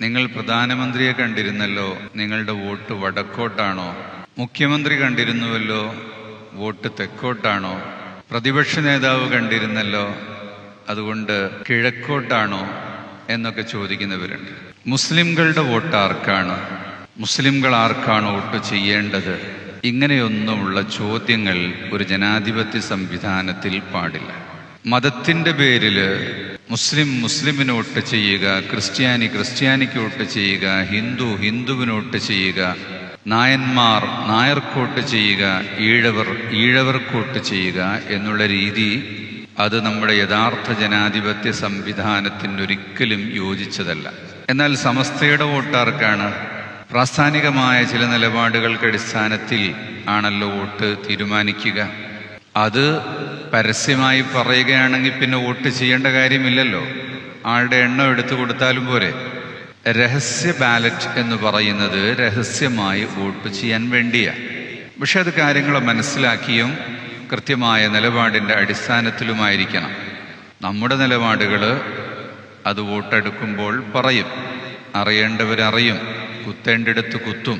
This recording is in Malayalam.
നിങ്ങൾ പ്രധാനമന്ത്രിയെ കണ്ടിരുന്നല്ലോ, നിങ്ങളുടെ വോട്ട് വടക്കോട്ടാണോ? മുഖ്യമന്ത്രി കണ്ടിരുന്നുവല്ലോ, വോട്ട് തെക്കോട്ടാണോ? പ്രതിപക്ഷ നേതാവ് കണ്ടിരുന്നല്ലോ, അതുകൊണ്ട് കിഴക്കോട്ടാണോ എന്നൊക്കെ ചോദിക്കുന്നവരുണ്ട്. മുസ്ലിംകളുടെ വോട്ട് ആർക്കാണ്? മുസ്ലിംകൾ ആർക്കാണ് വോട്ട് ചെയ്യേണ്ടത്? ഇങ്ങനെയൊന്നുമുള്ള ചോദ്യങ്ങൾ ഒരു ജനാധിപത്യ സംവിധാനത്തിൽ പാടില്ല. മതത്തിൻ്റെ പേരിൽ മുസ്ലിമിന് വോട്ട് ചെയ്യുക, ക്രിസ്ത്യാനിക്ക് വോട്ട് ചെയ്യുക, ഹിന്ദുവിന് വോട്ട് ചെയ്യുക, നായന്മാർ നായർക്ക് വോട്ട് ചെയ്യുക, ഈഴവർക്ക് വോട്ട് ചെയ്യുക എന്നുള്ള രീതി അത് നമ്മുടെ യഥാർത്ഥ ജനാധിപത്യ സംവിധാനത്തിന് ഒരിക്കലും യോജിച്ചതല്ല. എന്നാൽ സമസ്തയുടെ വോട്ടാർക്കാണ്? പ്രാസ്ഥാനികമായ ചില നിലപാടുകൾക്ക് അടിസ്ഥാനത്തിൽ ആണല്ലോ വോട്ട് തീരുമാനിക്കുക. അത് പരസ്യമായി പറയുകയാണെങ്കിൽ പിന്നെ വോട്ട് ചെയ്യേണ്ട കാര്യമില്ലല്ലോ, ആളുടെ എണ്ണം എടുത്തു കൊടുത്താലും പോരെ. രഹസ്യ ബാലറ്റ് എന്ന് പറയുന്നത് രഹസ്യമായി വോട്ട് ചെയ്യാൻ വേണ്ടിയാണ്. പക്ഷെ അത് കാര്യങ്ങൾ മനസ്സിലാക്കിയും കൃത്യമായ നിലപാടിൻ്റെ അടിസ്ഥാനത്തിലുമായിരിക്കണം. നമ്മുടെ നിലപാടുകൾ അത് വോട്ടെടുക്കുമ്പോൾ പറയും, അറിയേണ്ടവരറിയും, കുത്തേണ്ടിടത്ത് കുത്തും.